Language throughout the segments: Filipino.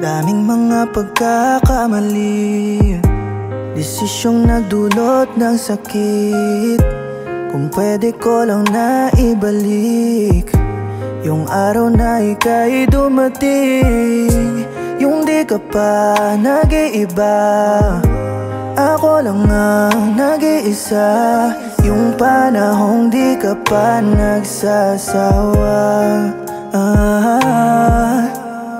Daming mga pagkakamali, desisyong nagdulot ng sakit. Kung pwede ko lang na ibalik yung araw na ika'y dumating, yung di ka pa nag-iiba, ako lang ang nag-iisa. Yung panahong di ka pa nagsasawa.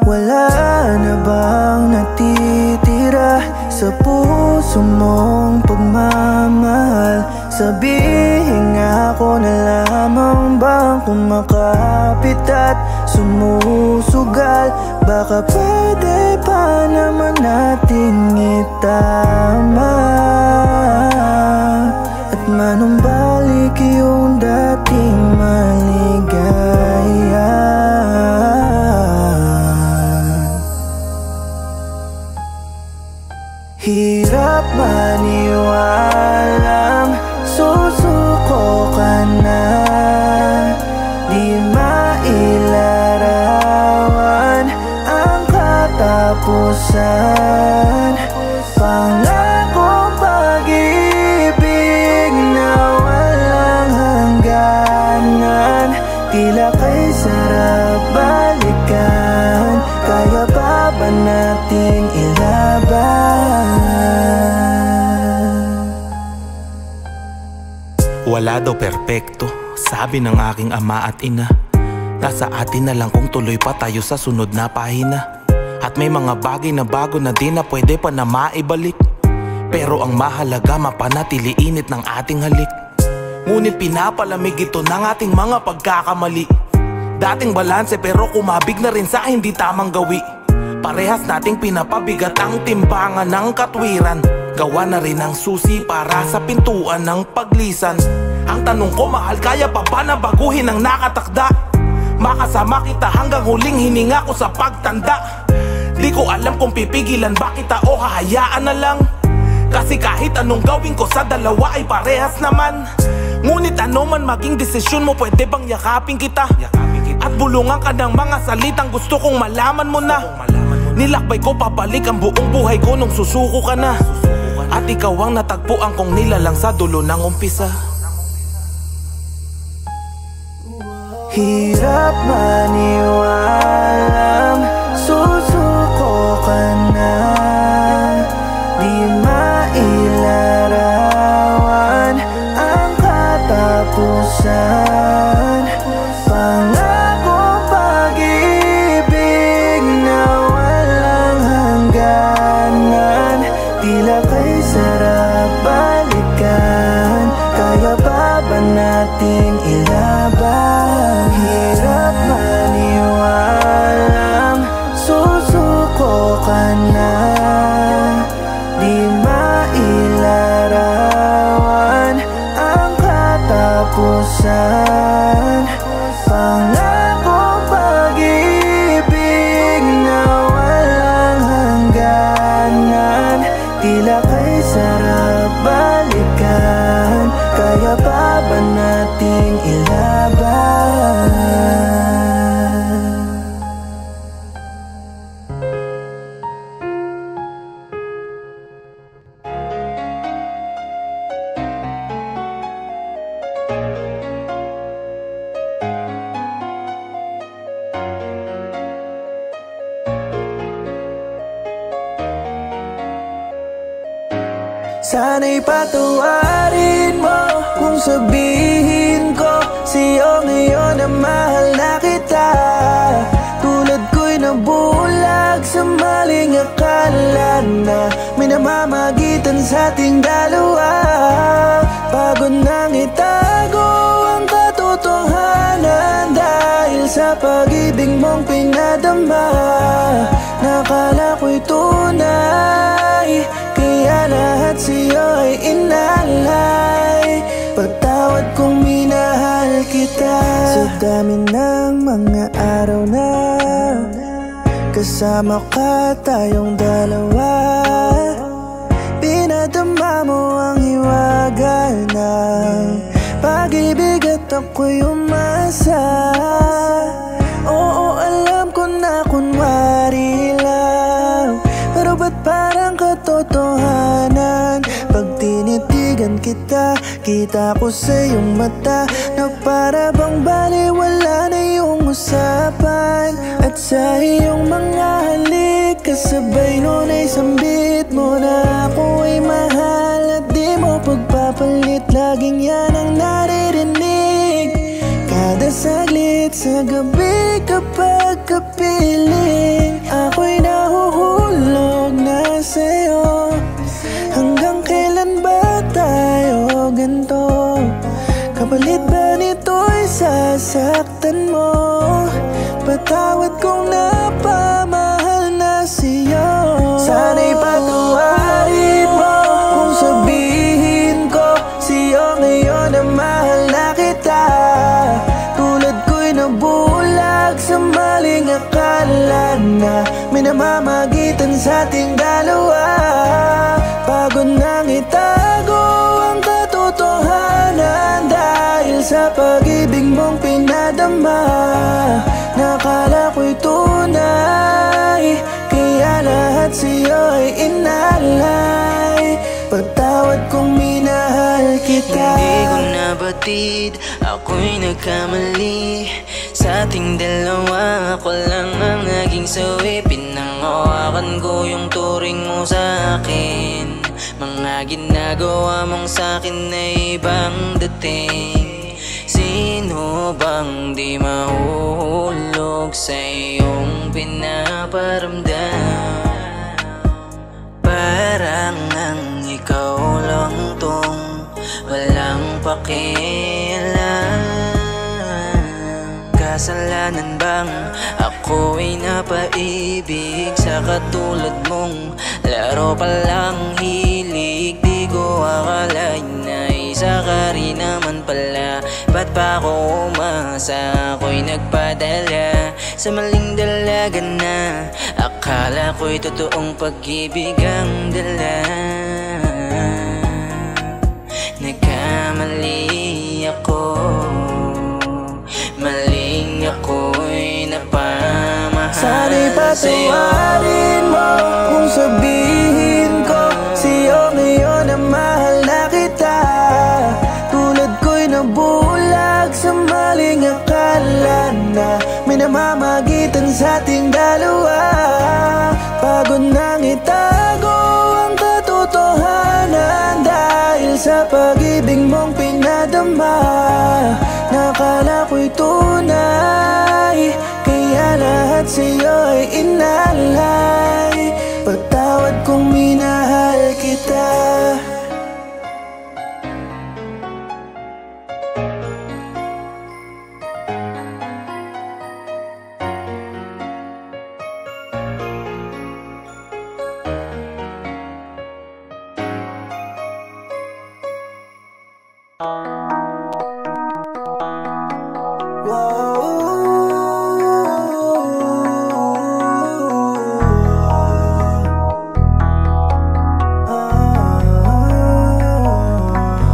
Wala na bang natitira sa puso mong pagmamahal? Sabihin nga ako na lamang bang kumakapit at sumusugal? Baka pwede pa naman nating itama at manumbalik yung dating maligaya. Hirap maniwalang susuko ka na, di mailarawan ang katapusan. Pangakong pag-ibig na walang hangganan, tila kay sarap balikan. Kaya pa ba natin ilaban? Wala daw perpekto, sabi ng aking ama at ina. Nasa atin na lang kung tuloy pa tayo sa sunod na pahina. At may mga bagay na bago na di na pwede pa na maibalik. Pero ang mahalaga, mapanatili init ng ating halik. Ngunit pinapalamig ito ng ating mga pagkakamali. Dating balanse pero kumabig na rin sa hindi tamang gawi. Parehas nating pinapabigat ang timbangan ng katwiran. Gawa na rin ang susi para sa pintuan ng paglisan. Ang tanong ko, mahal, kaya pa ba na baguhin ang nakatakda? Makasama kita hanggang huling hininga ko sa pagtanda. Di ko alam kung pipigilan ba kita o hahayaan na lang. Kasi kahit anong gawin ko sa dalawa ay parehas naman. Ngunit ano man maging desisyon mo, pwede bang yakapin kita? At bulungan ka ng mga salitang gusto kong malaman mo na. Nilakbay ko pabalik ang buong buhay ko nung susuko ka na. At ikaw ang natagpuan kong nilalang sa dulo ng umpisa. Hirap maniwalang susuko ka na, di mailarawan ang katapusan. Pangakong pag-ibig na walang hangganan, tila kay sarap balikan. Kaya pa ba nating ilaban? Hirap maniwalang susuko ka na, di mailarawan ang katapusan. Pangakong pag-ibig na walang hangganan, tila kay sarap balikan. Kaya pa ba nating ilaban? Sana'y patawarin mo kung sabihin ko sa'yo ngayon na mahal na kita. Tulad ko'y nabulag sa maling akala na may namamagitan sa ating dalawa. Pagod nang itago ang katotohanan dahil sa pag-ibig mong pinadama. Nakala ko'y tunay, kaya lahat sa'yo ay inalay. Patawad kung minahal kita. Sa dami ng mga araw na kasama ka, tayong dalawa, pinadama mo ang hiwaga ng pag-ibig at ako'y umasa. Oo, alam ko na kunwari lang, nakikita ko sa iyong mata na para bang baliwala na iyong usapan. At sa iyong mga halik, kasabay nun ay sambit mo na ako ay mahal at di mo pagpapalit. Laging yan ang naririnig kada saglit sa gabi kapag kapiling. Ako'y nahuhulog na sa'yo. Hanggang kailan ba tayo ganito? Kapalit ba nito'y sasaktan mo? Patawad kung napamahal na siya. Sana'y patawarin mo kung sabihin ko siya ngayon na mahal na kita. Tulad ko'y nabulag sa maling akala na may namamagitan sa ating dalawa. Pagod nang itago ang katotohanan dahil sa pag-ibig mong pinadama. Nakala ko'y tunay, kaya lahat sa'yo ay inalay. Patawad kung minahal kita. Hindi ko nabatid, ako'y nagkamali. Sa ating dalawa, ako lang ang naging sawi. Pinangawakan ko yung turing mo sa akin. Mga ginagawa mong sa'kin ay ibang dating. Sino bang di mahuhulog sa iyong pinaparamdam? Parang ang ikaw lang tong walang pakialam. Kasalanan bang ako'y napaibig sa katulad mong laro pa lang hilig? Di ko akalain na isa ka rin naman pala. Ba't pa ako umasa? Ako'y nagpadala sa maling dalaga na akala ko'y totoong pag-ibig ang dala. Nagkamali ako, maling ako'y napamahal. Sana'y patawarin mo kung sabihin ko sa'yo ngayon na mahal na kita. Tulad ko'y nabulag sa maling akala na may namamagitan sa ating dalawa. Pagod nang itago ang katotohanan dahil sa pag-ibig mong pinadama. Nakala ko'y tunay, kaya lahat sa'yo ay inalay. Patawad kung minahal kita.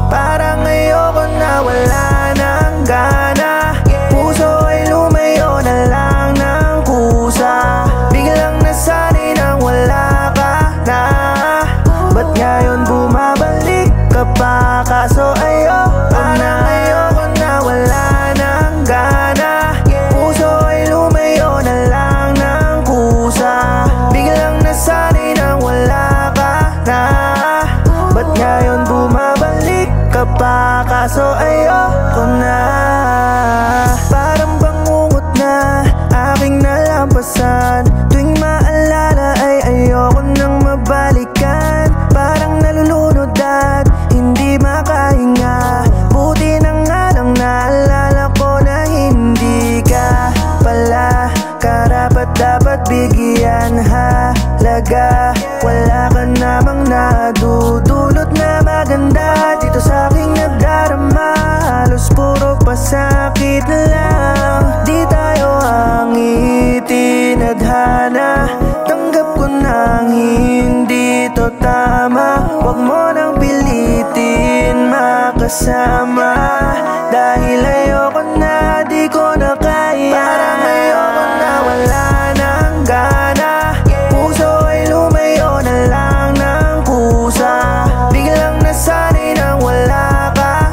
Parang ayoko na wala ng gana. Puso ay lumayo na lang ng kusa. Biglang nasanay nang wala ka na. Ba't ngayon bumabalik ka pa? Kaso ayoko na. Ayoko na wala ng gana. Puso ay lumayo na lang ng kusa. Biglang nasanay nang wala ka na. Ba't ngayon bumabalik ka pa? Kaso ayoko na. Parang bangungot na aking nalampasan. Tuwing maalala ay ayoko nang mabalikan. Parang nalulunod at hindi makahinga. Buti na nga lang naalala ko na hindi ka pala karapat dapat bigyan halaga. Wala ka namang nadudulot na maganda dito sa aking nadarama. Halos puro pasakit lang. Di tayo ang itinadhana. Tanggap ko nang hindi to tama. Huwag mo nang pilitin makasama. Dahil ayoko na, di ko na kaya. Parang ayoko na wala ng gana. Puso ay lumayo na lang ng kusa. Biglang nasanay nang wala ka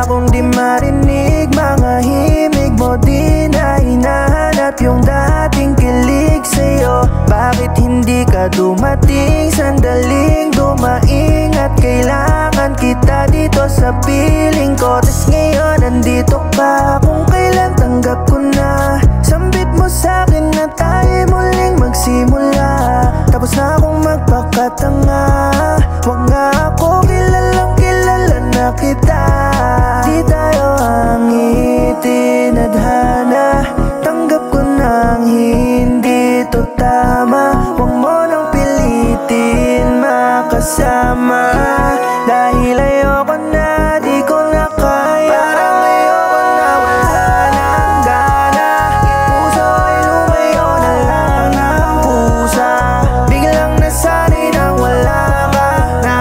akong di marinig mga himig mo. Di na hinahanap yung dating kilig sa'yo. Bakit hindi ka dumating? Sandaling dumaing at kailangan kita dito sa piling ko. Tas ngayon nandito ka, kung kailan tanggap ko na. Sambit mo sa'kin na tayo muling magsimula. Tapos na akong magpakatanga. Huwag nga ako kilalang kilala na kita. Di tayo hangitin adhana. Tanggap ko nang hindi to tama. Huwag mo nang pilitin makasama. Dahil ayoko na, di ko na kaya. Parang ayoko na, wala nang gana. Puso ay lumayo na lang ng pusa. Biglang nasanay nang wala ka na.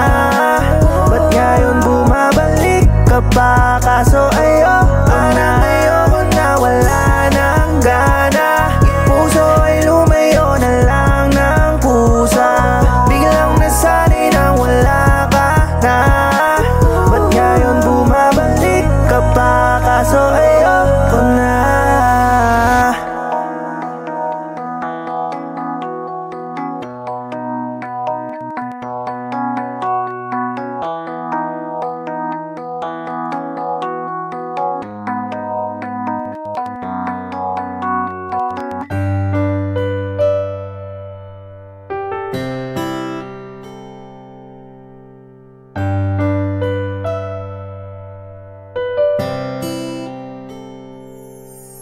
Ba't ngayon bumabalik ka pa? Kaso ayoko na, ayoko na, wala nang gana. Puso ay lumayo na lang ng pusa. Biglang nasanay nang wala ka na. Ba't ngayon bumabalik ka pa? Kaso ayoko na.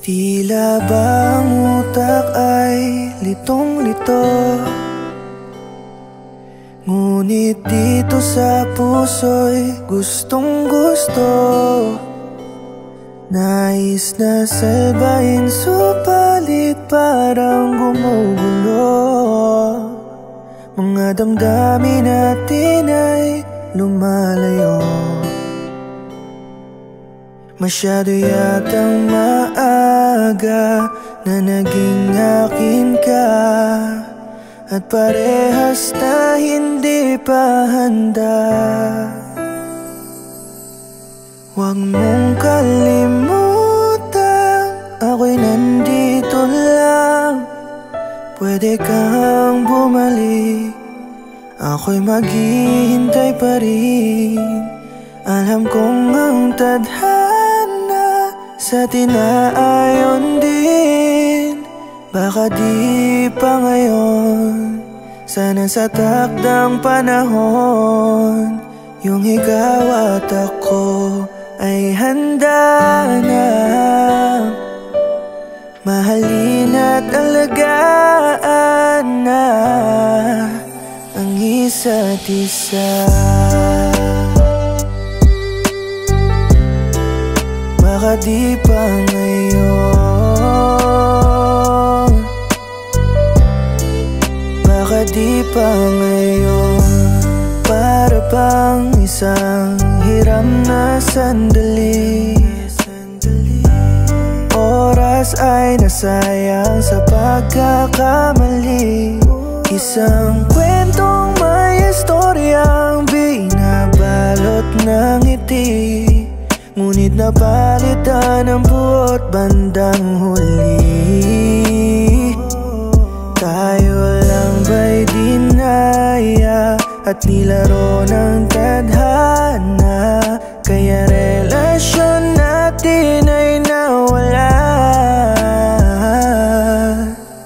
Tila ba ang utak ay litong-lito, ngunit dito sa puso'y gustong-gusto. Nais na salbahin subalit parang gumugulo. Mga damdamin natin ay lumalayo. Masyado yatang maaga na naging akin ka, at parehas na hindi pa handa. Huwag mong kalimutan, ako'y nandito lang. Pwede kang bumalik, ako'y maghihintay pa rin. Alam kong ang tadhana sa tinaayon din. Baka di pa ngayon, sana sa takdang panahon, yung ikaw at ako ay handa na. Mahalin at alagaan na ang isa't isa. Baka di pa ngayon, baka di pa ngayon. Para bang isang hiram na sandali, oras ay nasayang sa pagkakamali. Isang kwentong may istoryang binabalot ng ngiti, ngunit napalitan ang buot bandang huli. Tayo lang ba'y dinaya at nilaro ng tadhana, kaya relasyon natin ay nawala.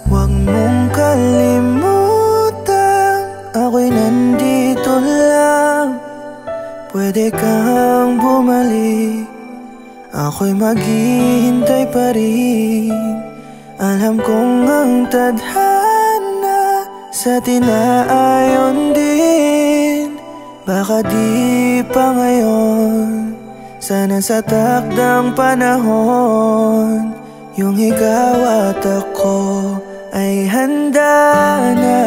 Huwag mong kalimutan, ako'y nandito lang. Pwede kang bumalik, ako'y maghihintay pa rin. Alam kong ang tadhana sa tinaayon din. Baka di pa ngayon, sana sa takdang panahon, yung ikaw at ako ay handa na.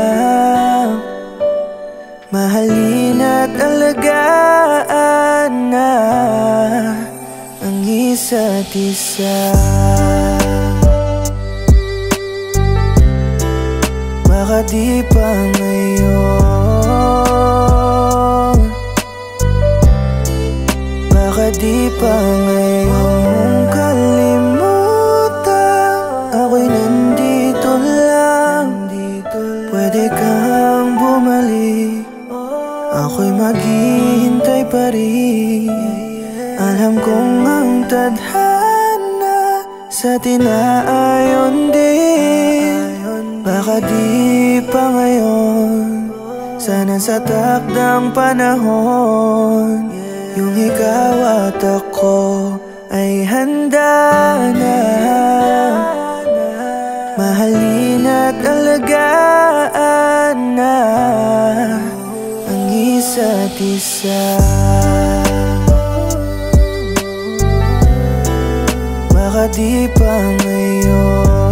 Mahalin at alagaan na ang isa't isa. Baka di pa ngayon, baka di pa ngayon kalimutan, ako'y nandito lang. Pwede kang bumalik, ako'y maghihintay pa rin. Alam kong ang tadhana sa tinaayon din. Baka di pa ngayon, sana sa takdang panahon, yung ikaw at ako ay handa na mahalin at alagaan na ang isa't isa. Baka di pa ngayon,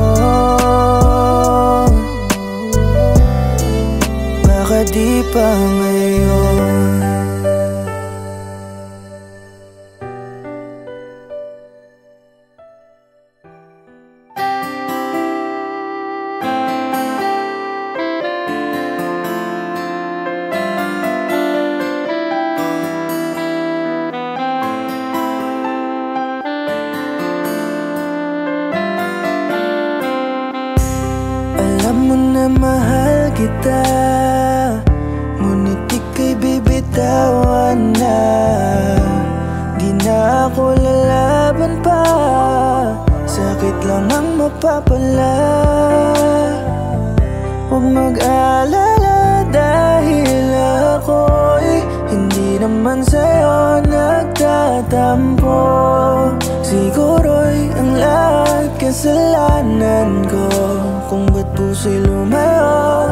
baka di pa ngayon. Alam mo na mahal kita, ngunit ika'y bibitawan na. Di na ako lalaban pa, sakit lang ang mapapala. Huwag mag-alala dahil ako'y hindi naman sa'yo nagtatampo. Siguro'y ang lahat kasalanan ko, kung ba't puso'y lumayo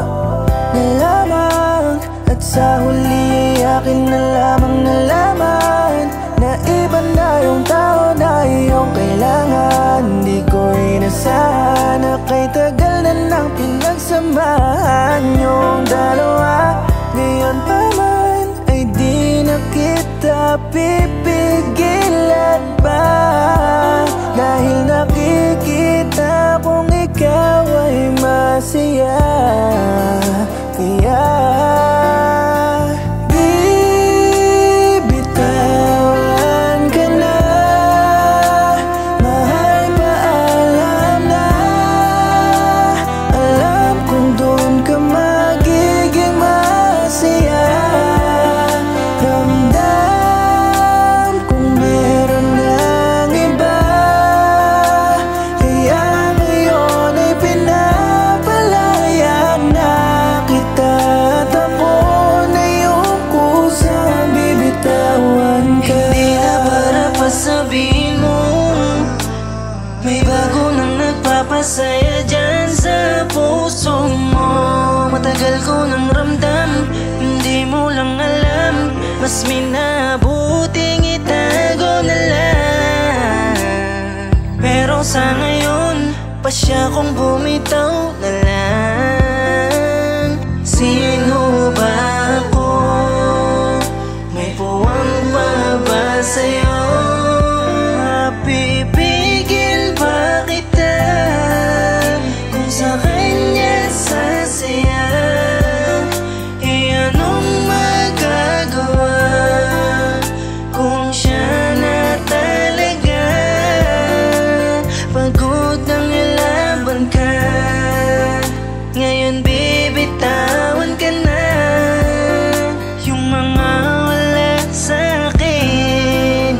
na lamang. At sa huli ay akin na lamang nalaman na iba na yung tao na iyong kailangan. Di ko inasahan na kay tagal na nang pinagsamahan yung dalawa. Ngayon pa man ay di na kita pipigilan pa, dahil nakikita kong ikaw ay masaya. Kaya bibitawan ka na, mahal, paalam na. Alam kong doon ka magiging masaya. Ramdam kung meron ng iba, kaya ngayon ay pinapalaya na kita. At ako na yung kusang bibitawan ka. Hindi na para pasabihin mo, may bago nang nagpapasaya dyan sa puso mo. Matagal ko nang ramdam, hindi mo lang alam, mas minabuting itago na lang. Pero sa ngayon, pasya kong bumitaw na lang. Sino ba ako? May puwang pa ba sa'yo? Mapipigil ba kita kung sa kanya sasaya? E anong magagawa kung siya na talaga? Pagod nang ilaban ka, ngayon bibitawan ka na. Yung mga wala sa'kin,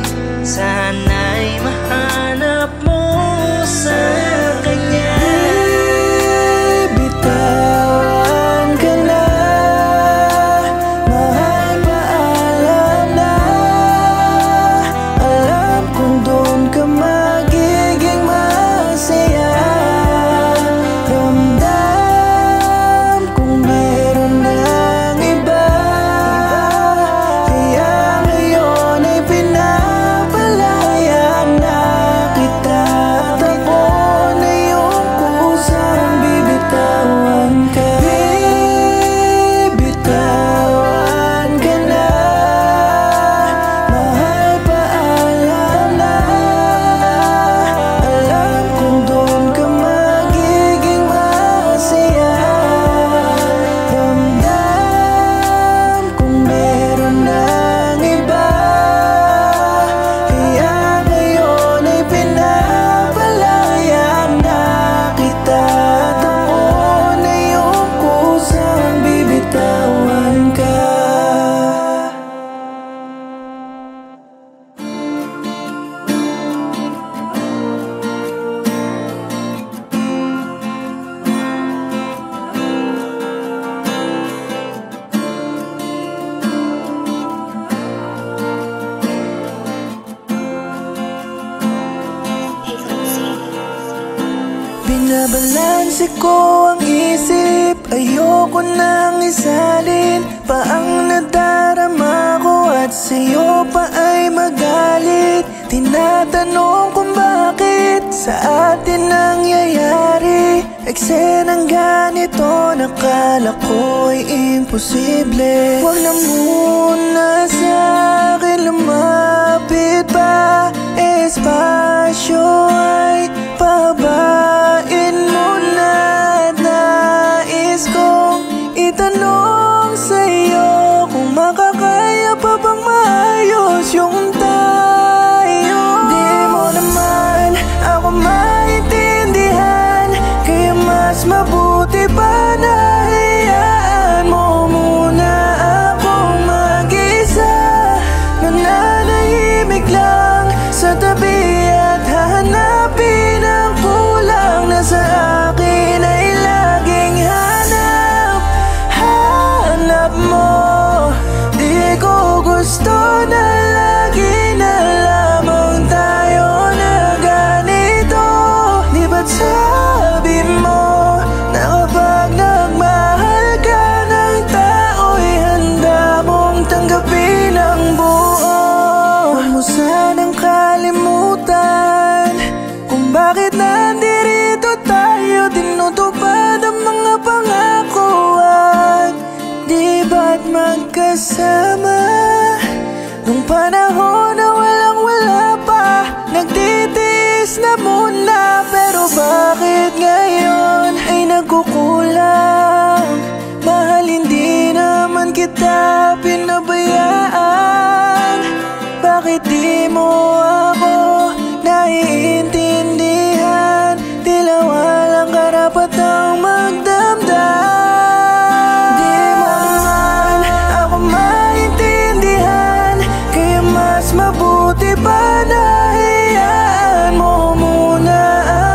Binabalanse ko ang isip, ayoko nang isalin pa ang nadarama ko at sa'yo pa ay magalit. Tinatanong kung bakit sa atin nangyayari eksenang ganito, nakala ko'y imposible. Huwag na muna sa'kin lumapit pa, espasyo ay pabain mo na. Nais kong itanong sa'yo kung makakaya pa bang maayos yung tayo. Di mo naman ako maintindihan, kaya mas mabuti pa na hayaan mo muna akong mag-isa. Nananahimik lang sa tabi at hahanapin ang kulang na sa akin ay laging hanap mo. Di ko gusto na lagi na lamang tayo na ganito. Di ba't sabi mo na kapag nagmahal ka ng tao'y handa mong tanggapin ang buo? Huwag mo sanang kalimutan kung bakit nandirito tayo, tinutupad ang mga pangako. At di ba't magkasama nung panahon na walang-wala pa, nagtitiis na muna, pero bakit ngayon ay nagkukulang? Mahal, hindi naman kita pinabayaan. Bakit di mo ako naiintindihan? Tila walang karapatang magdamdam. Di mo naman ako maintindihan, kaya mas mabuti pa na hayaan mo muna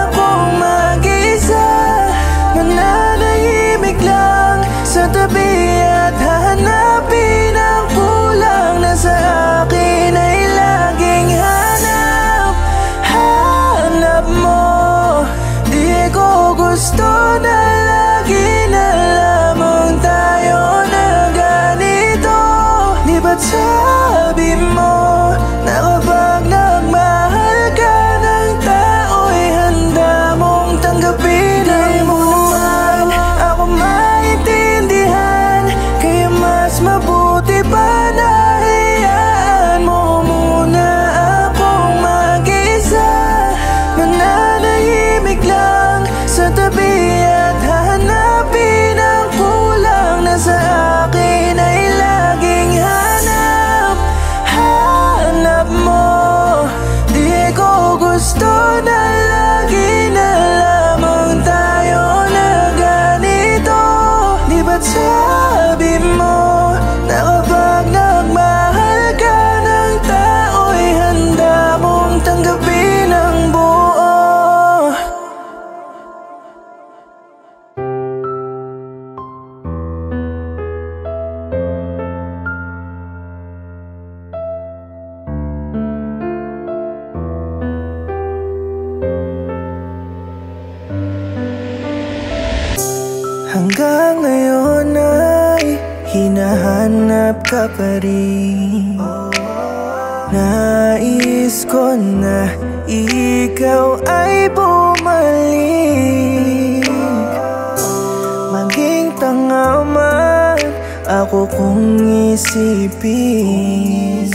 akong mag-isa. Mananahimik lang sa tabi at hahanapin ang kulang na sa akin ay laging hanap mo. Di ko gusto na lagi na lamang tayo na ganito. Di ba't sabi mo na kapag nagmahal ka ng tao'y handa mong tanggapin ang buo? Ako maintindihan, kaya mas mabuti pa na hayaan mo muna akong mag-isa. Mananahimik lang sa tabi at hahanapin ang kulang na sa akin ay laging hanap mo. Di ko gusto na lagi na lamang tayo na ganito. Di ba't sabi mo na kapag nagmahal ka ng tao'y handa mong tanggapin ang buo? Hanggang ngayon ay hinahanap ka pa rin. Nais ko na ikaw ay bumalik. Maging tanga man ako kung isipin,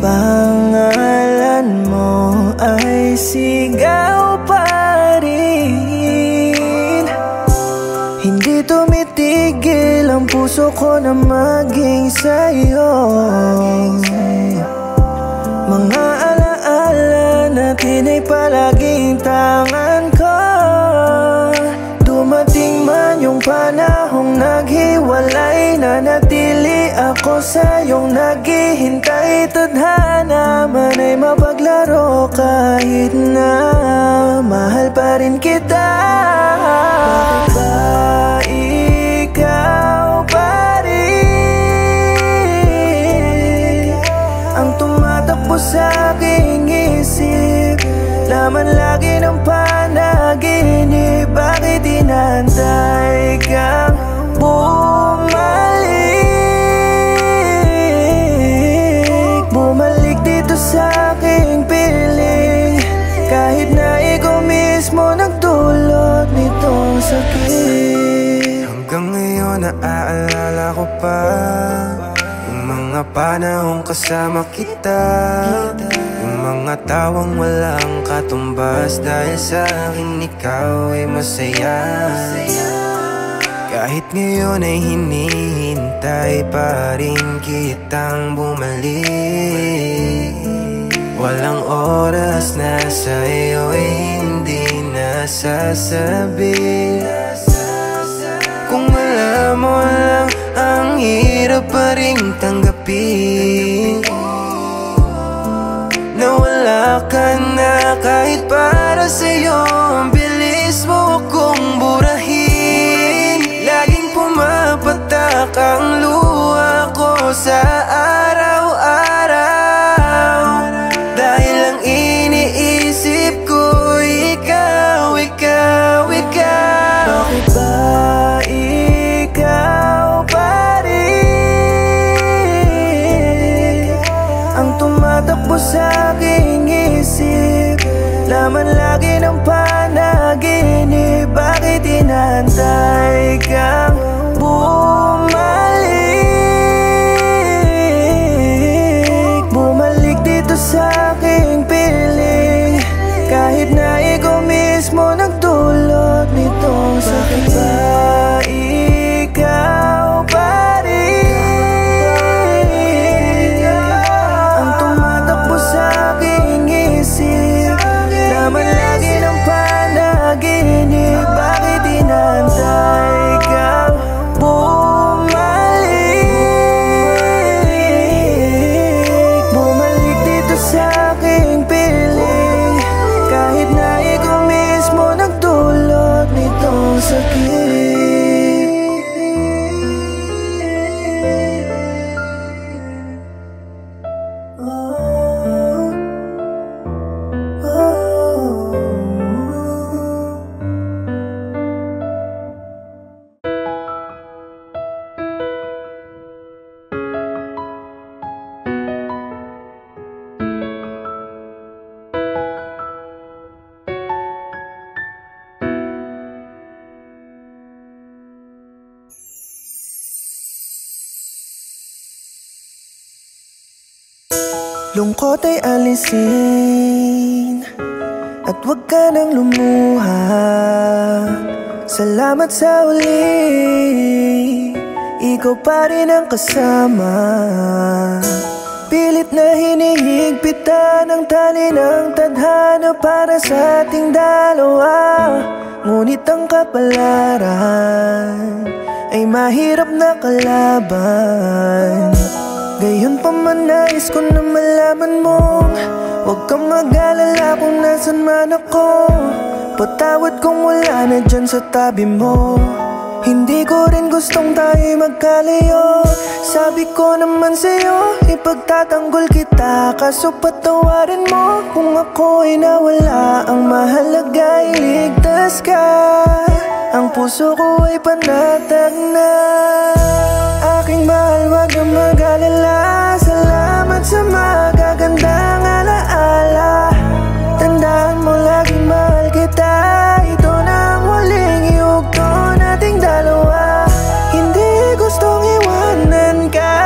pangalan mo ay sigaw pa rin. Hindi tumitigil ang puso ko na maging sa'yo. Mga alaala natin ay palaging tangan ko. Dumating man yung panahong naghiwalay, nanatili ako sa'yong naghihintay. Tadhana man ay mapaglaro kahit na mahal pa rin kita. Bakit ba ikaw pa rin ang tumatakbo sa aking isip? Laman lagi ng panahon panaginip? Bakit inantay kang bumalik? Bumalik dito sa aking piling, kahit na ikaw mismo nagdulot nitong sakit. Hanggang ngayon naaalala ko pa yung mga panahong kasama kita, yung mga tawang walang katumbas, dahil sa akin ikaw ay masaya. Kahit ngayon ay hinihintay pa rin kitang bumalik. Walang oras na sa'yo ay hindi nasasabi. Kung alam mo lang, ang hirap pa rin tanggapin na wala ka na, kahit para sa'yo ang bilis mo kong burahin. Laging pumapatak ang luha ko sa araw-araw, dahil ang iniisip ko ikaw, ikaw, ikaw. Bakit ba ikaw pa rin ang tumatakbo sa aking isip? Laman lagi ng panaginip. Bakit inantay kang bumalik? Bumalik dito sa aking piling, kahit na ikaw mismo nagdulot nitong sakit. Ba ikaw pa rin ang tumatakbo sa aking isip? Laman lagi ng panaginip. Bakit inantay kang bumalik? Bumalik dito sa aking piling, kahit na ikaw mismo nagdulot nitong sakit. Lungkot ay alisin at huwag ka nang lumuha. Salamat sa uli, ikaw pa rin ang kasama. Pilit na hinihigpitan ang tali ng tadhana para sa ating dalawa. Ngunit ang kapalaran ay mahirap na kalaban. Gayon pa man nais ko na malaman mo, huwag kang mag-alala kung nasan man ako. Patawad kung wala na dyan sa tabi mo. Hindi ko rin gustong tayo magkalayo. Sabi ko naman sa'yo, ipagtatanggol kita, kaso patawarin mo kung ako ay nawala. Ang mahalaga ay ligtas ka, ang puso ko ay panatag na. Aking mahal, wag na mag-alala. Salamat sa magagandang alaala. Tandaan mo laging mahal kita. Ito na ang huling yugto nating dalawa. Hindi gustong iwanan ka,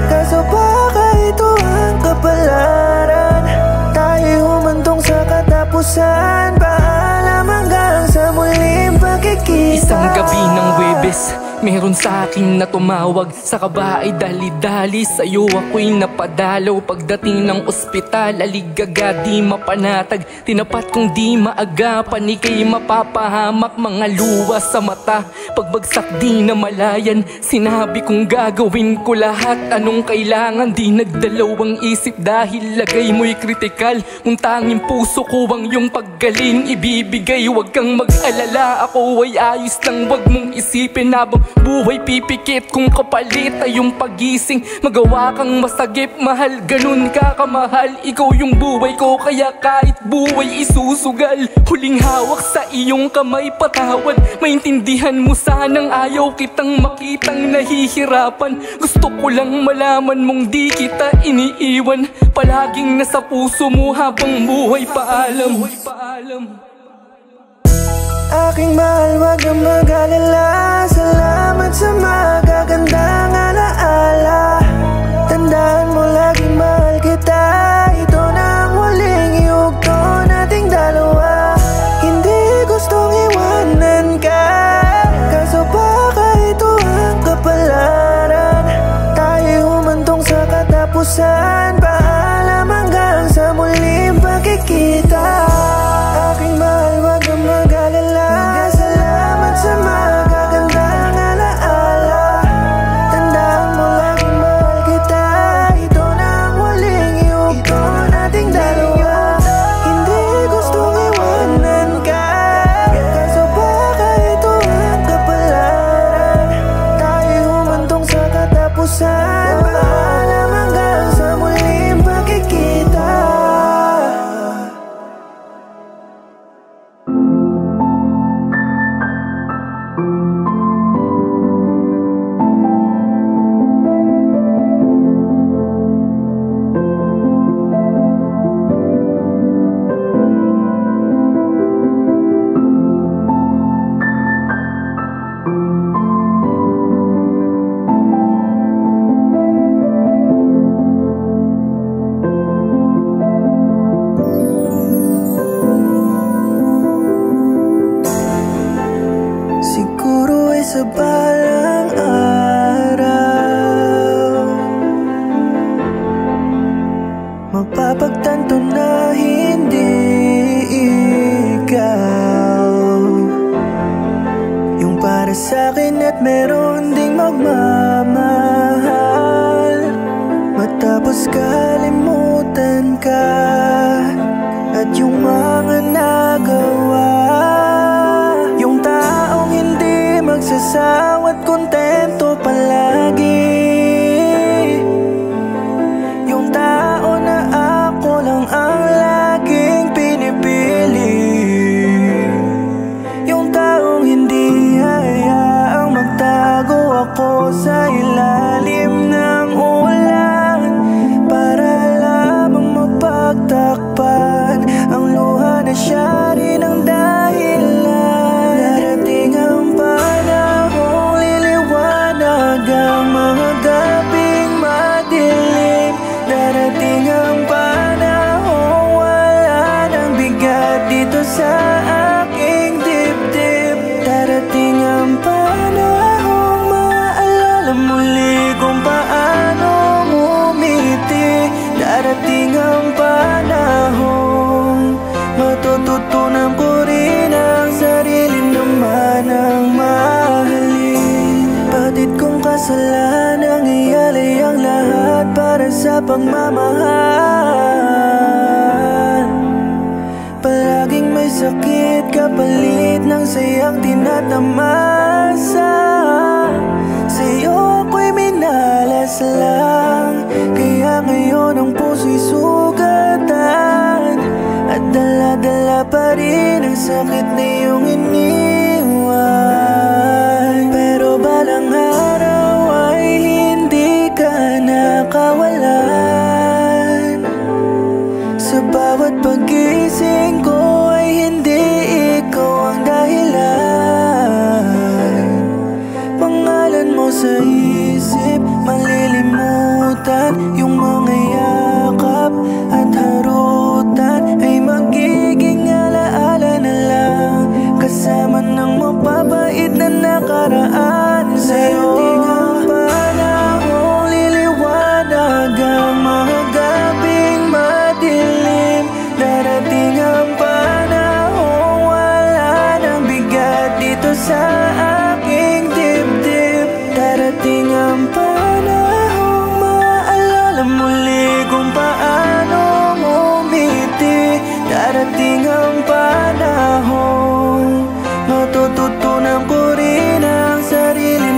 kaso baka ito ang kapalaran. Tayo humantong sa katapusan. Paalam hanggang sa muling pagkikita. Isang gabi ng Huwebes, meron sa akin na tumawag. Sa kaba ay dali-dali, sa'yo ako'y napadalaw. Pagdating ng ospital, aligaga di mapanatag. Tinapat kong di maagapan, ika'y mapapahamak. Mga luwa sa mata, pagbagsak di na malayan. Sinabi kong gagawin ko lahat, anong kailangan. Di nagdalawang isip dahil lagay mo'y kritikal. Kung tanging puso ko ang iyong paggaling ibibigay, huwag kang mag-alala. Ako ay ayos lang, huwag mong isipin habang buhay pipikit, kung kapalit ay yung pagising. Magawa kang masagip, mahal, ganun ka kamahal. Ikaw yung buhay ko, kaya kahit buhay isusugal. Huling hawak sa iyong kamay, patawad. Maintindihan mo sanang ayaw kitang makitang nahihirapan. Gusto ko lang malaman mong di kita iniiwan. Palaging nasa puso mo habang buhay. Paalam. Aking mahal, wag na mag-alala. Salamat sa magagandang alaala. Tandaan mo laging mahal kita. Ito na ang huling yugto nating dalawa. Hindi gustong iwanan ka, kaso baka ito ang kapalaran. Tayo humantong sa katapusan. Paalam hanggang sa muling pagkikita. Aking mahal, wag na mag-alala. Salamat sa magagandang alaala. Tandaan mo laging mahal kita. Ito na ang huling yugto nating dalawa. Hindi gustong iwanan ka, kaso baka ito ang kapalaran. Tayo humantong sa katapusan. Paalam hanggang sa muling pagkikita. Siguro ay sa balang araw mapapagtanto na hindi ikaw yung para sa'kin, at meron ding magmamahal matapos kalimutan ka at yung mga nagawa. Yung taong hindi magsasawat kontento palagi. Yung tao na ako lang ang laging pinipili. Yung taong hindi hayaang magtago ako sa ilalim ng ulan para lamang mapagtakpan ang luha na siya rin ang dahilan. Darating ang panahong liliwanag ang mga gabing madilim. Darating ang panahong wala nang bigat dito sa aking dibdib. Darating ang panahong maalala muli kung paano ngumiti. Darating ang panahong matututunan ko rin ang sarili naman ang mahalin. Batid kong kasalanang ialay ang lahat para sa pagmamahal. Palaging may sakit kapalit ng sayang tinatamasa. Sa'yo ako'y minalas lang, kaya ngayon ang puso'y sugatan. At dala-dala pa rin ang sakit na iyong iniwan. Pero balang araw ay hindi ka nakawalan. Sa bawat pagising ko ay hindi ikaw ang dahilan. Pangalan mo sa isip, malilimutan. Yung mga yakap at harutan ay magiging alaala na lang, kasama ng mapapait na nakaraan. Sa'yo ang panahong liliwanag ang mga gabing madilim. Darating ang panahong wala nang bigat dito sa aking dibdib. Darating ang panahong maalala muli kung paano ngumiti. Darating ang panahong matututunan ko rin ang sarili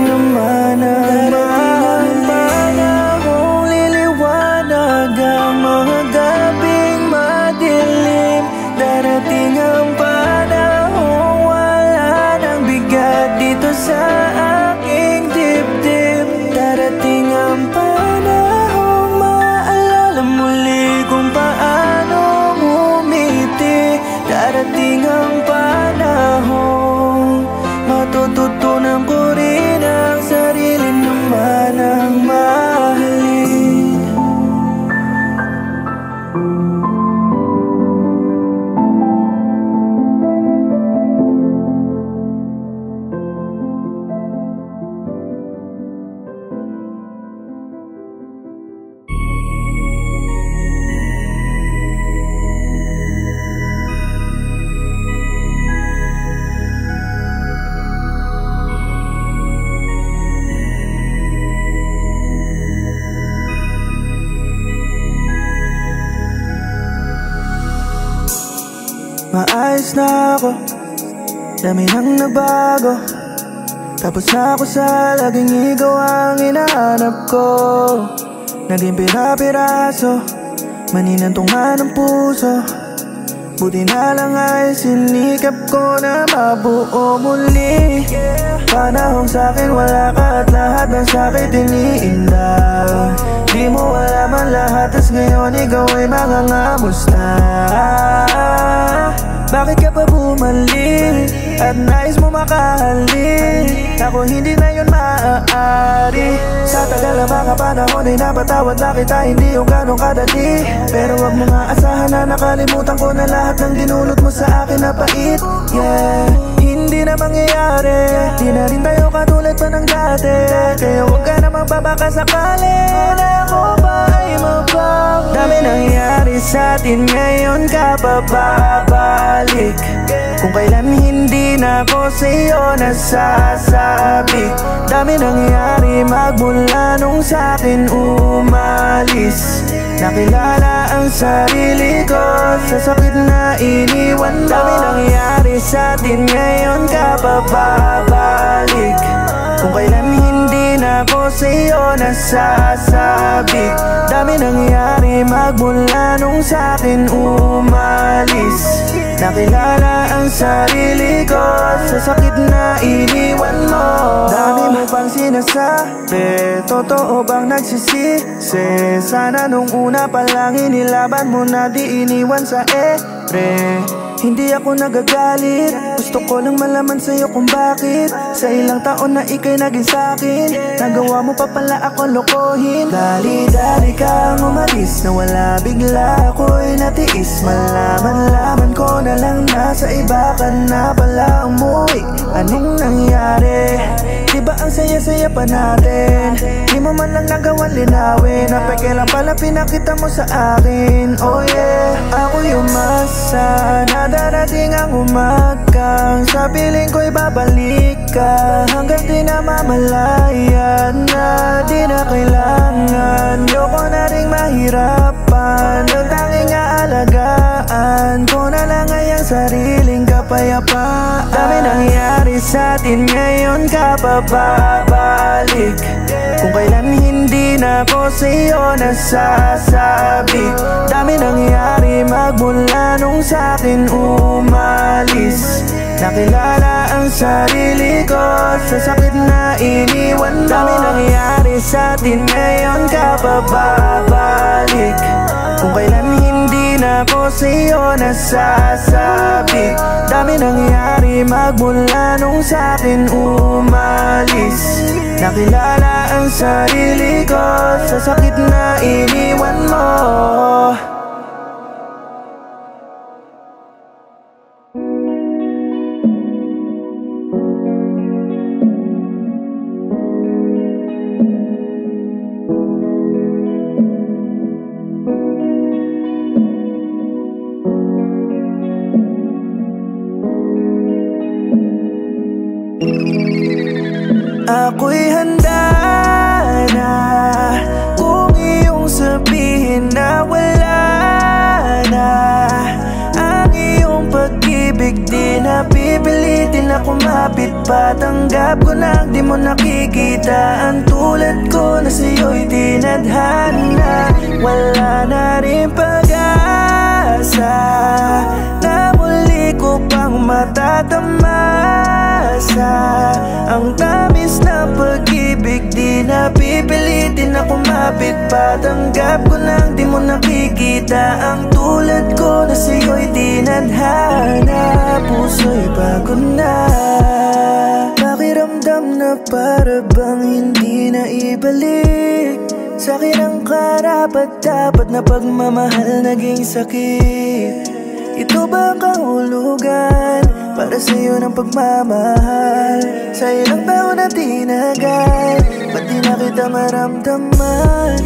maayos na ako. Dami nang nagbago, tapos na ako sa laging ikaw ang hinahanap ko. Naging pira-piraso, maninantungan ng puso. Buti na lang ay sinikap ko na mabuo muli. Panahong sa'kin wala ka at lahat ng sakit iniinda. Di mo alaman lahat, tas ngayon ikaw ay mangangamusta. Bakit ka pa bumalik at nais mo makahalik? Ako hindi na yun maaari. Sa tagal na mga panahon ay napatawad na kita, hindi yung ganong kadali. Pero wag mo nga asahan na nakalimutan ko na lahat ng dinulot mo sa akin na pait. Yeah, hindi na mangyayari, di na rin tayo katulad pa ng dati. Kaya wag ka na magbabaka sakali na ako ba ay mabang. Dami nangyari sa atin, ngayon ka pa babalik. Kung kailan hindi na ako sa'yo nasasabi. Dami nangyari magmula nung sa'kin umalis. Nakilala ang sarili ko sa sakit na iniwan mo. Dami nangyari sa'tin, ngayon ka pa babalik. Kung kailan hindi na ako sa'yo nasasabi. Dami nangyari magmula nung sa'kin umalis. Nakilala ang sarili ko sa sakit na iniwan mo. Dami mo pang sinasabi, totoo bang nagsisisi? Sana nung una pa lang inilaban mo na di iniwan sa ere. Hindi ako nagagalit, gusto ko lang malaman sa'yo kung bakit sa ilang taon na ika'y naging sa'kin, nagawa mo pa pala ako lokohin. Dali-dali kang umalis, nawala bigla ako'y natiis. Malaman-laman ko na lang nasa iba ka na pala umuwi. Anong nangyari? Diba ang saya-saya pa natin? Di mo man lang nagawan linawin, napeke lang pala pinakita mo sa akin. Oh yeah, ako yung masa na darating ang umagang sa piling ko'y babalik ka. Hanggang di na mamalayan na di na kailangan. Yoko na ring mahirapan, ang tanging aalagaan ko na lang ay ang sariling kapayapaan. Dami nangyari sa'tin, ngayon ka pa babalik. Kung kailan hindi na ako sa'yo nasasabi. Dami nangyari magmula nung sa'kin umalis. Nakilala ang sarili ko sa sakit na iniwan mo. Dami nangyari sa'tin, ngayon ka pa babalik. Kung kailan hindi na ako sa'yo nasasabi. Dami nangyari magmula nung sa'kin umalis. Nakilala ang sarili ko sa sakit na iniwan mo. Ako'y handa na kung iyong sabihin na wala na ang iyong pag-ibig. Di na pipilitin na kumapit pa. Tanggap ko na di mo nakikita ang tulad ko na sa'yo'y tinadhana. Wala na rin pag-asa na muli ko pang matatamasa ang tamis na pag-ibig. Di na pipilitin na kumapit pa. Tanggap ko nang di mo nakikita ang tulad ko na sa'yo'y tinadhana. Puso'y pagod na, pakiramdam na para bang hindi na ibalik. Sa'kin ang karapat-dapat na pagmamahal naging sakit. Ito ba ang kahulugan para sa'yo ng pagmamahal? Sa ilang taon na tinagal, ba't di na kita maramdaman?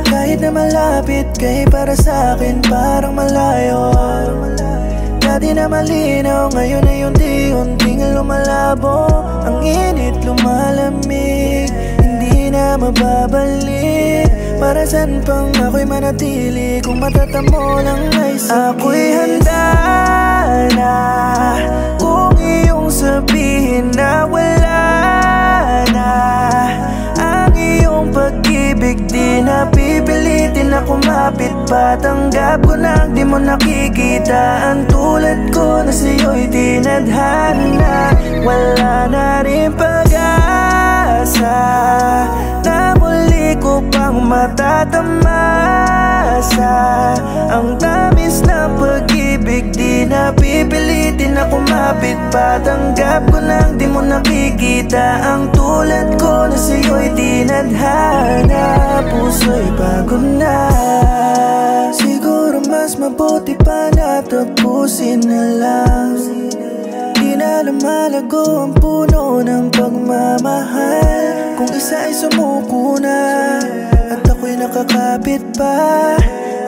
Kahit na malapit kay para sa'kin parang malayo. Dati na malinaw, ngayon ay unti-unting lumalabo. Ang init lumalamig, hindi na mababalik. Para saan pang ako'y manatili kung matatamo lang ay sakit? Ako'y handa kumapit pa. Tanggap ko nang di mo nakikita ang tulad ko na sa'yo'y tinadhana. Wala na rin pag-asa na muli ko pang matatamasa. Ang tamis ng pag-ibig di na pipilitin na kumapit pa. Tanggap ko nang di mo nakikita ang tulad ko na sa'yo'y tinadhana. Puso'y pagod na, siguro mas mabuti pa na tapusin na lang. Di na lumalago ang puno ng pagmamahal kung isa ay sumuko na at ako'y nakakapit pa.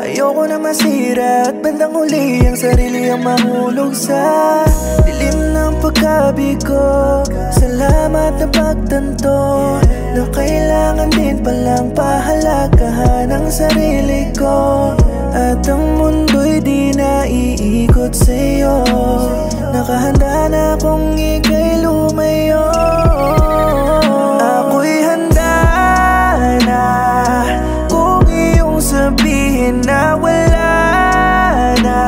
Ayoko na masira at bandang huli ang sarili ang mahulog sa dilim ng pagkabigo. Salamat na pagtanto na kailangan din palang pahalagahan ang sarili ko. At ang mundo'y di na iikot sa'yo. Nakahanda na kung ika'y lumayo. Ako'y handa na kung iyong sabihin na wala na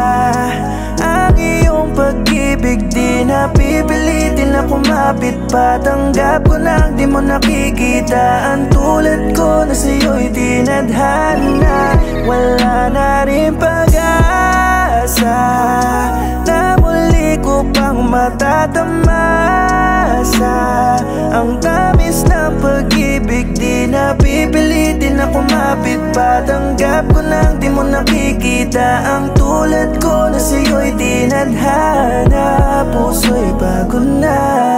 ang iyong pag-ibig. Di na pipilitin na kumapit pa. Tanggap ko nang di mo nakikita ang tulad ko na sa'yo'y tinadhana. Wala na rin pag-asa na muli ko pang matatamasa. Ang tamis ng pag-ibig di na pipilitin na kumapit pa. Tanggap ko nang di mo nakikita ang tulad ko na sa'yo'y tinadhana. Puso'y pagod na.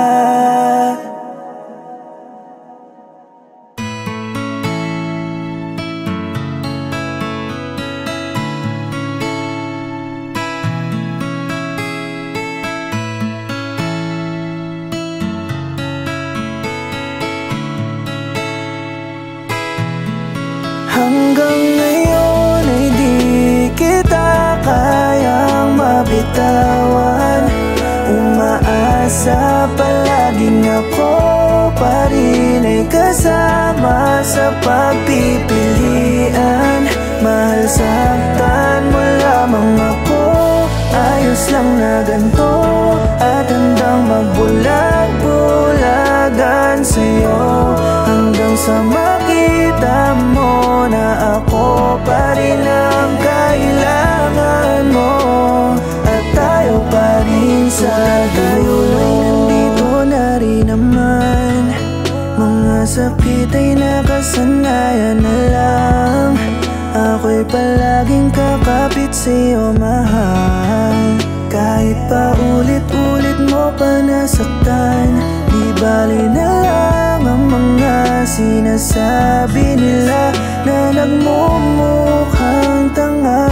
Hanggang ngayon ay di kita kayang mabitawan. Umaasa palaging ako pa rin ay kasama sa pagpipilian. Mahal, saktan mo lamang ako, ayos lang na ganito. At handang magbulag-bulagan sa'yo hanggang sa makita mo na ako pa rin ang kailangan mo. At tayo pa rin sa dulo ay nandito na rin naman. Mga sakit ay nakasanayan na lang. Ako'y palaging kakapit sa'yo, mahal. Kahit pa ulit-ulit mo pa nasaktan, di bali na lang ang mga sinasabi nila na nagmumukhang tanga.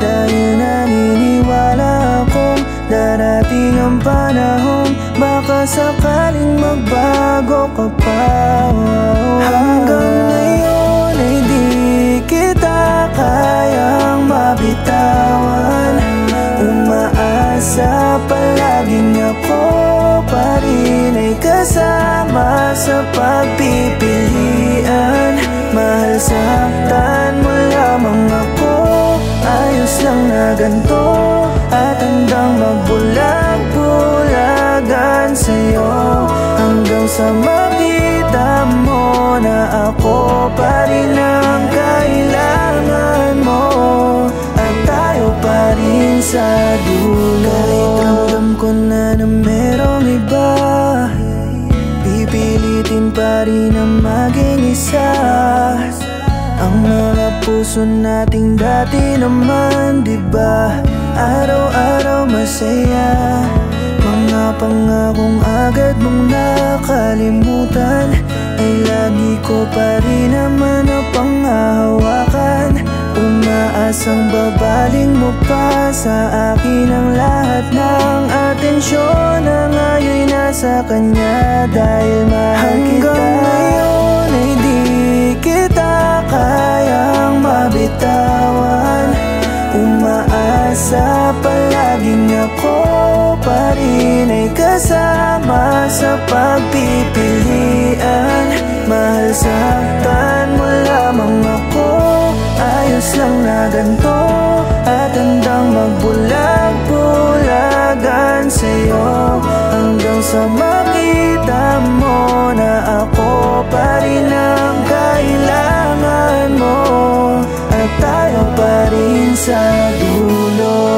Dahil naniniwala akong darating ang panahon, baka sakaling magbago ka pa. Hanggang ngayon ay di kita kayang mabitawan. Umaasa palaging ako pa rin ay kasama sa pagpipilian. Mahal, saktan mo lamang ako, ayos lang na ganito. At handang magbulag-bulagan sa'yo hanggang sa makita mo na ako pa rin ang kailangan mo. At tayo pa rin sa dulo. Kahit ramdam ko na merong iba, pipilitin pa rin ang maging isa. Ang mga puso nating dati naman, diba? Araw-araw masaya. Mga pangakong agad mong nakalimutan ay lagi ko pa rin naman ang panghahawakan. Umaasang babaling mo pa sa akin ang lahat ng atensyon na ngayon'y nasa kanya dahil mahal kita. Hanggang ngayon ay di kita kayang mabitawan. Umaasa palaging ako pa rin ay kasama sa pagpipilian. Mahal, saktan mo lamang ako, ayos lang na ganito, at handang magbulag-bulagan sa'yo, hanggang sa makita mo na ako pa rin ang kailangan mo, at tayo pa rin sa dulo.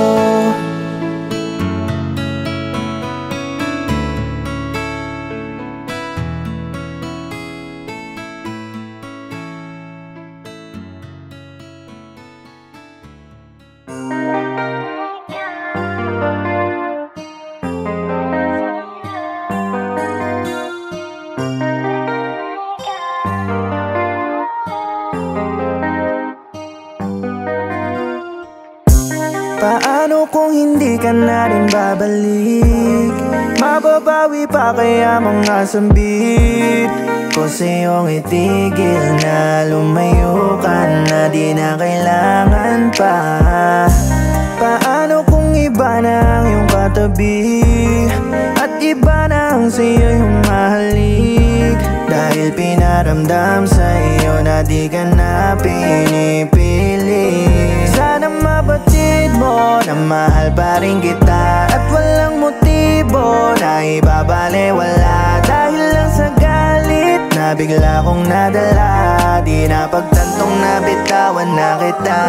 Paano kung hindi ka na rin babalik? Mababawi pa kaya mga sambit ko sa'yong itigil na lumayo ka na, di na kailangan pa. Paano kung iba na ang iyong katabi, at iba na ang sa'yo yung mahalik, dahil pinaramdam sa'yo na di ka na pinipili. Sana mabatid mo na mahal pa rin kita, at walang motibo na ibabaliwala, dahil lang sa galit na bigla kong nadala, di na pagtantong na bitawan na kita.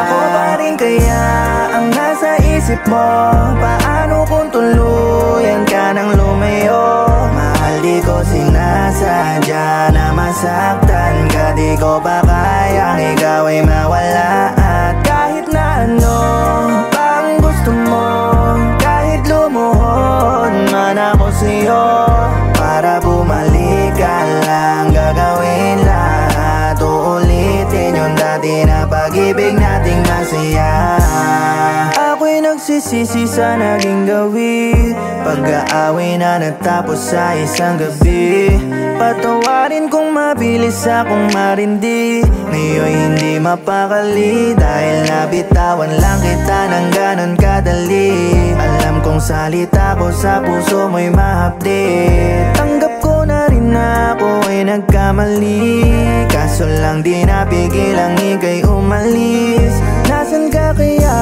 Ako pa rin kaya ang nasa isip mo? Paano kung tuluyan ka nang lumayo? Mahal, di ko sinasadya na masaktan ka, di ko pa kayang ikaw ay mawala. At kahit na ano pang gusto mo, kahit lumuhod man ako sa'yo, para bumalik ka lang, gagawin lahat, uulitin yung dati na pag-ibig nating masaya. Ako'y nagsisisi sa naging gawi, pag-aaway na natapos sa isang gabi. Patawarin kung mabilis akong marindi, ngayon hindi mapakali, dahil nabitawan lang kita ng ganon kadali. Alam kong salita ko sa puso mo'y mahapdi, tanggap ko na rin na ako ay nagkamali, kaso lang di napigil ang ika'y umalis. Nasaan ka kaya?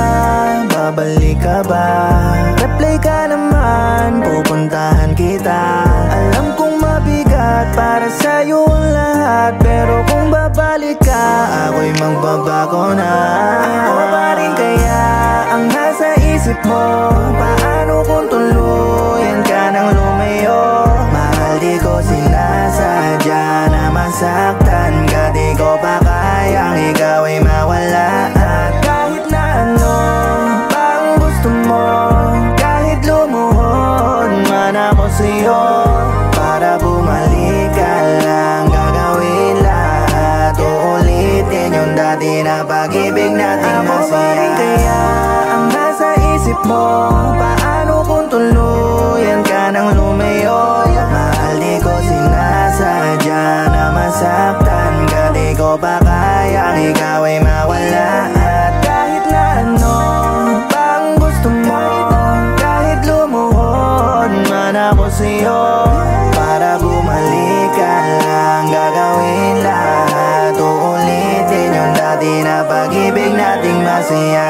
Babalik ka ba? Reply ka naman, pupuntahan kita. Alam kong mabigat para sa'yo ang lahat, pero kung babalik ka, ako'y magbabago na. Ako pa rin kaya ang nasa isip mo? Paano kung tuluyan ka nang lumayo? Mahal, di ko sinasadya na masaktan ka, di ko pa kayang ikaw ay mawala. At kahit na ano pang gusto mo, kahit lumuhod man ako sa'yo, para bumalik ka lang, gagawin lahat, uulitin yung dati na pag-ibig nating masaya. Kaya ang nasa isip mo? Paano kung tuluyan ka nang lumayo? Mahal, di ko sinasadya na masaktan ka, di ko pa kayang ikaw ay mawala. At kahit na ano pang gusto mo, kahit lumuhod man ako sa'yo, para bumalik ka lang, gagawin lahat, uulitin yung dati na pag-ibig nating masaya.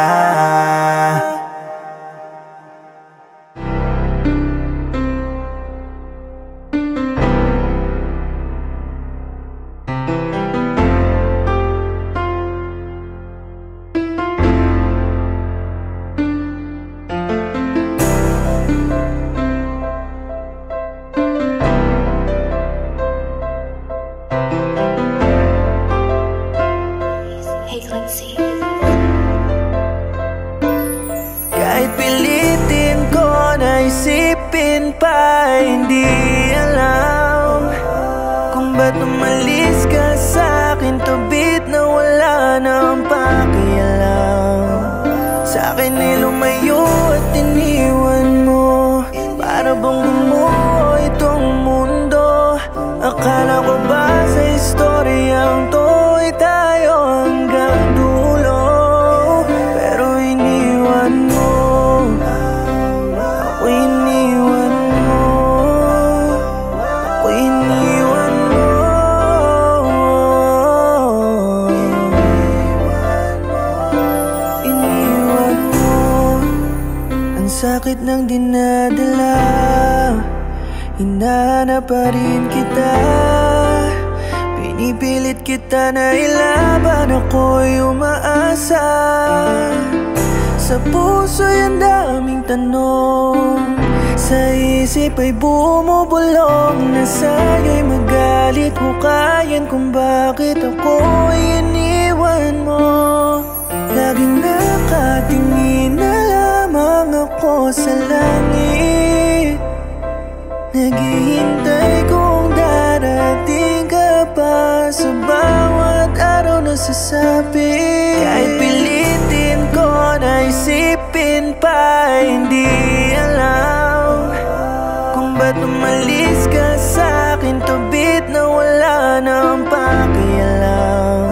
Kahit pilitin ko na isipin pa, hindi alam kung ba't umalis ka sa'kin, tubit na wala nang pakialam. Sa'kin ay lumayo at iniwan mo, para bang bumuo itong mundo. Akala ko ba sa istoryang to ay tayo hanggang dulo, pero iniwan mo, ako iniwan mo, ako iniwan mo. sakit ng dinadala, hinahanap pa rin kita. Pinipilit kita na ilaban, ako'y umaasa. Sa puso'y ang daming tanong, sa isip ay bumubulong na sa'yo'y magalit hukayan kung bakit ako'y iniwan mo. Laging nakatingin na lamang ako sa langit, naghihintay kung darating ka pa sa bawat araw na sasapit. Kahit pilitin ko na isipin pa, hindi alam kung ba't umalis ka sa'kin, tubit na wala nang pakialam.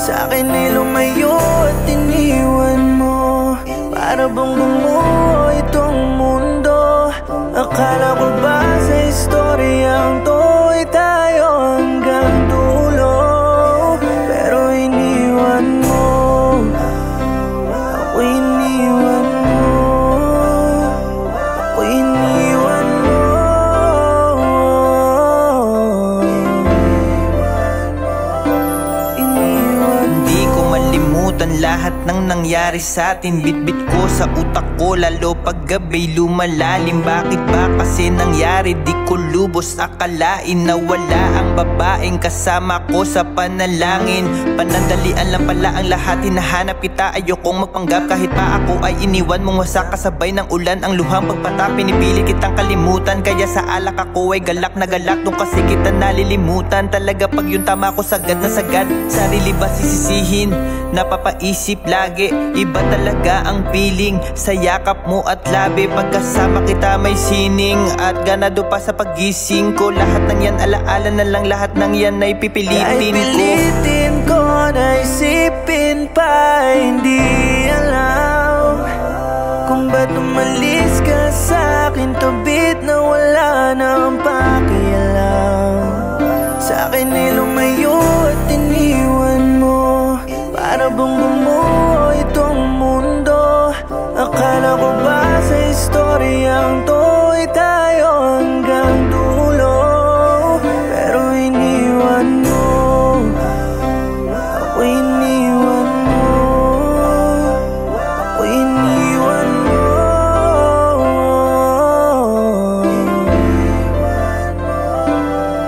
Sa'kin ay lumayo at iniwan mo, para bang bumuo itong mundo. Akala ko ba sa istoryang to'y tayo hanggang dulo, pero iniwan mo, ako iniwan mo, ako iniwan mo. Hindi ko malimutan lahat ng nangyari sa'tin. Bitbit ko sa utak ko, lalo pag gabi lumalalim. Bakit ba kasi nangyari? Di ko lubos akalain na wala ang babaeng kasama ko sa panalangin. Panandalian lang pala ang lahat, hinahanap kita. Ayokong magpanggap kahit pa ako ay iniwan mong wasak kasabay ng ulan. Ang luhang pagpata, pinipili kitang kalimutan. Kaya sa alak ako ay galak na galak, doon kasi kita nalilimutan. Talaga pag yung tama ko sagad na sagad, sarili ba sisisihin? Napapaisip lagi, iba talaga ang feeling sa yakap mo at labi. Pagkasama kita may sining at ganado pa sa pagising ko. Lahat ng yan alaala na lang, lahat ng yan ay pipilitin ko. Kahit pilitin ko na isipin pa, hindi alam kung ba't umalis ka sa'kin, tubit na wala nang pakialam. Sa'kin ay lumayo at iniwan mo, para bang bumuo itong mundo. Akala ko ba sa istoryang to'y tayo hanggang dulo, pero iniwan mo, ako iniwan mo, ako iniwan mo.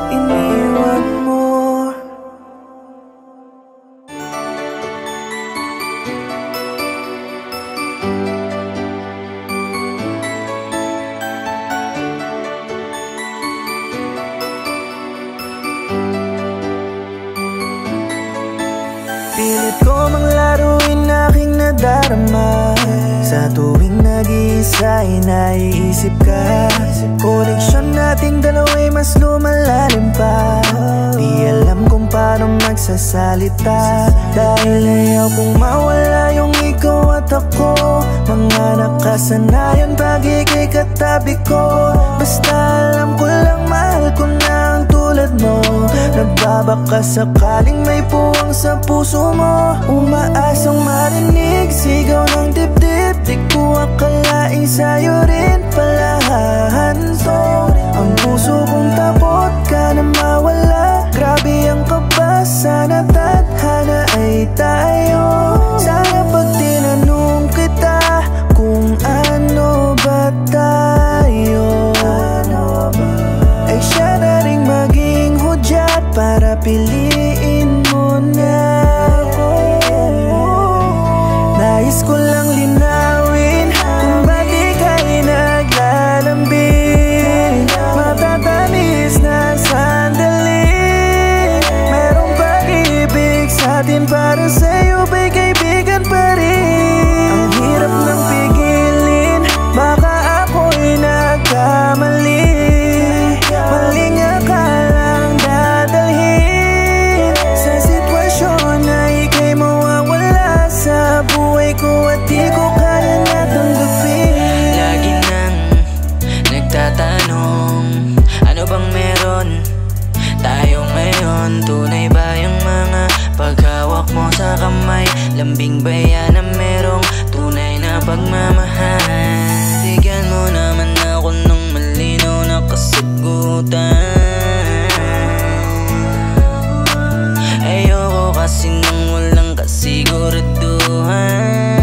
Iniwan mo. Pilit ko mang laruin aking nadarama, sa tuwing nag-iisa ay naiisip ka. Koneksyon nating dalawa'y mas lumalalim pa, di alam kung paano magsasalita. Dahil ayaw kong mawala yung ikaw at ako, mga nakasanayan pag-ikay katabi ko. Basta alam ko lang mahal ko na ang tulad mo. Nagbabaka sakaling may puwang sa puso mo, umaasang marinig sigaw ng dibdib. Di ko akalaing sa'yo rin pala hahantong ang puso kong takot ka na mawala. Grabe ang kaba, sana tadhana ay tayo. Sana pag tinanong kita kung ano ba tayo, ay siya na ring maging hudyat para piliin mo na ako. Nais ko lang linawin kung ba't ika'y naglalambing. Matatamis na sandali, merong pag-ibig sa'tin, para sa'yo ba'y kaibigan pa rin. Ang hirap ng pigilin, baka ako'y nagkamali. Maling akalang dadalhin sa sitwasyon na ika'y mawawala sa buhay ko at di ko kaya na tanggapin. Lagi nang nagtatanong, ano bang meron tayo ngayon? Tunay ba yung mga paghawak mo sa kamay? Lambing ba yan na merong tunay na pagmamahal? kalimutan. Ayoko kasi nang walang kasiguraduhan.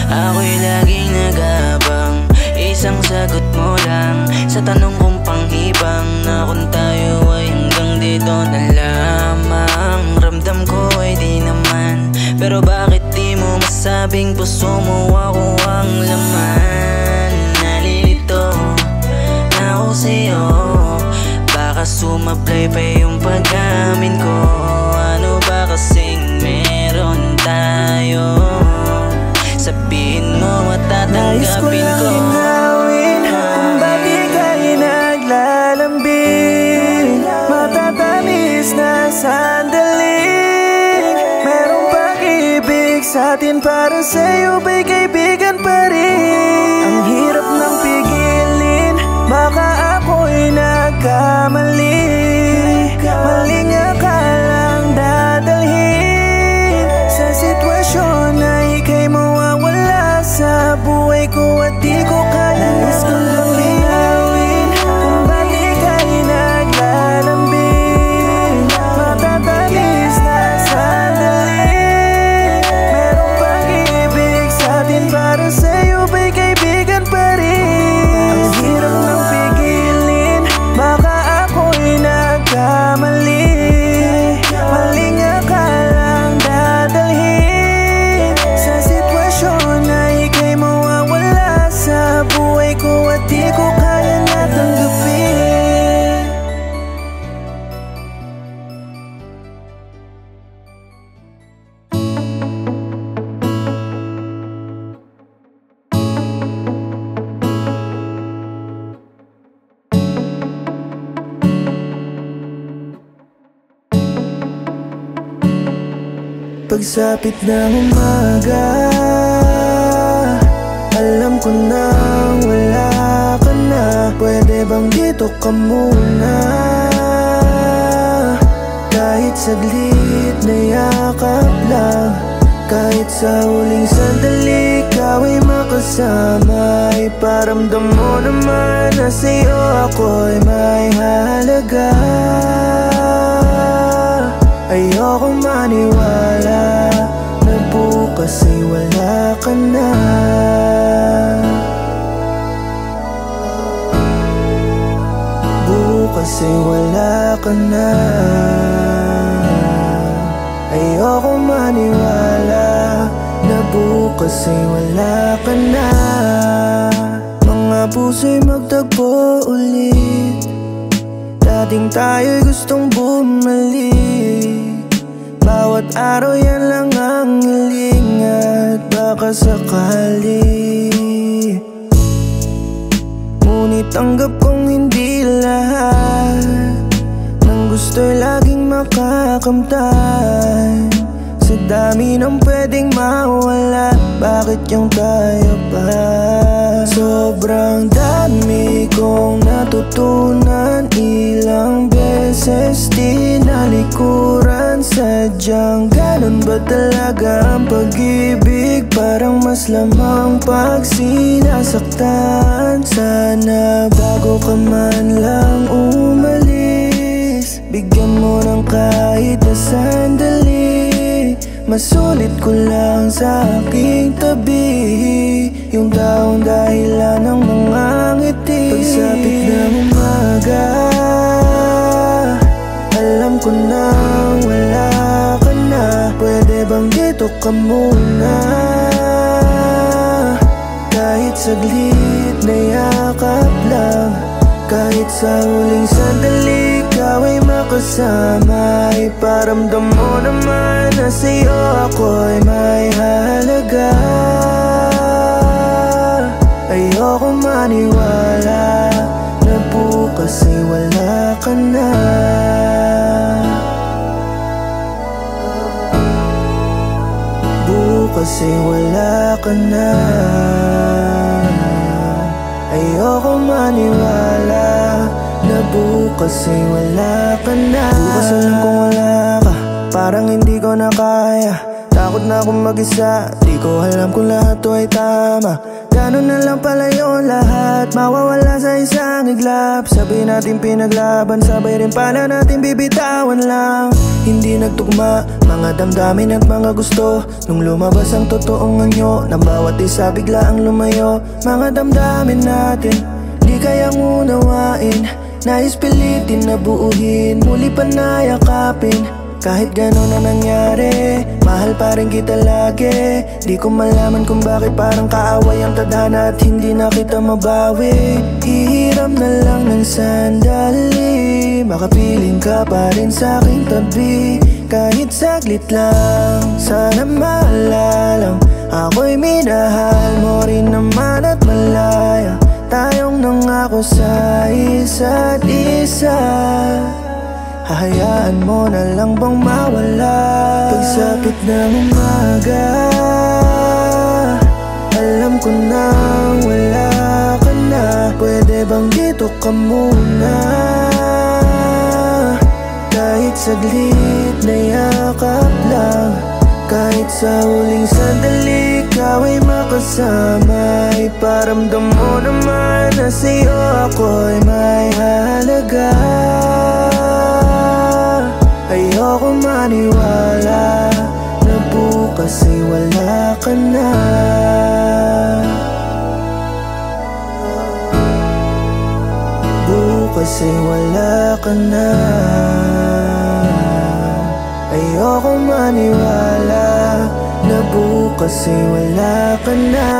Ako'y laging nag-aabang, isang sagot mo lang sa tanong kong panghibang, na kung tayo ay hanggang dito na lamang. Ramdam ko ay di naman, pero bakit di mo masabing puso mo ako ang laman? Nalilito na ako sa'yo, baka sumablay pa yung pag-amin ko. Ano ba kasing meron tayo? Sabihin mo at tatanggapin ko. Nais ko lang inawin kung ba't ika'y naglalambing. Matatamis na sandali, merong pag-ibig sa'tin, para sa'yo ba'y kaibigan pa rin. Ang hirap ng pigilin, baka ako'y nagkamali. Maling akalang dadalhin sa sitwasyon na ika'y mawawala sa buhay ko at di ko kaya. Nais ko lang linawin kung ba't ika'y naglalambing. Matatamis na sandali, merong pag-ibig sa'tin, para sa'yo ba'y kaibigan pa rin. Ang hirap ng pigilin, baka ako'y nagkamali. Maling akalang dadalhin sa sitwasyon na ika'y mawawala sa buhay ko at di ko kaya natanggapin. Pagsapit ng umaga, alam ko nang wala ka na. Pwede bang dito ka muna? Kahit saglit na yakap lang, kahit sa huling sandali ikaw ay makasama. Iparamdam mo naman na sa'yo ako'y may halaga. Ayokong maniwala na bukas ay wala ka na. Bukas ay wala ka na. Ayokong maniwala na bukas ay wala ka na. Mga puso'y magtagpo ulit, dating tayo'y gustong bumalik. Bawat araw yan lang ang hiling at baka sakali. Ngunit tanggap kong hindi lahat ng gusto'y laging makakamtan. Sa dami ng pwedeng mawala, bakit yung tayo pa? Sobrang dami kong natutunan, ilang beses tinalikuran. Sadyang ganun ba talaga ang pag-ibig? Parang mas lamang pag sinasaktan. Sana bago ka man lang umalis, bigyan mo ng kahit na sandali. Masulit ko lang sa aking tabi yung taong dahilan ng mga ngiti. Pagsapit ng umaga, alam ko nang wala ka na. Pwede bang dito ka muna? Kahit saglit na yakap lang, kahit sa huling sandali ikaw ay makasama. Iparamdam mo naman na sa'yo ako'y may halaga. Ayokong maniwala na bukas ay wala ka na. Bukas ay wala ka na. Ayokong maniwala na bukas ay wala ka na. Bukas alam kong wala ka, parang hindi ko na kaya. Takot na akong mag-isa, di ko alam kung lahat to ay tama. Ganun na lang pala yun lahat, mawawala sa isang iglap. Sabi natin pinaglaban, sabay rin pala natin bibitawan lang. Hindi nagtugma, mga damdamin at mga gusto. Nung lumabas ang totoong anyo, ng bawat isa bigla ang lumayo. Mga damdamin natin, di kayang unawain. Nais pilitin na buuhin, muli pa nayakapin. Kahit gano'n na nangyari, mahal pa rin kita lagi. Di ko malaman kung bakit parang kaaway ang tadhana at hindi na kita mabawi. Hihiram na lang ng sandali, makapiling ka pa rin sa aking tabi. Kahit saglit lang, sana maalalang ako'y minahal mo rin naman at malaya. Tayong nangako sa isa't isa, hahayaan mo na lang bang mawala? Pagsapit ng umaga, alam ko nang wala ka na. Pwede bang dito ka muna? Kahit saglit na yakap lang, kahit sa huling sandali ikaw ay makasama. Iparamdam mo naman na sa'yo ako'y may halaga. Ayoko maniwala na bukas ay wala ka na. Bukas ay wala ka na. Ayoko maniwala na bukas ay wala ka na.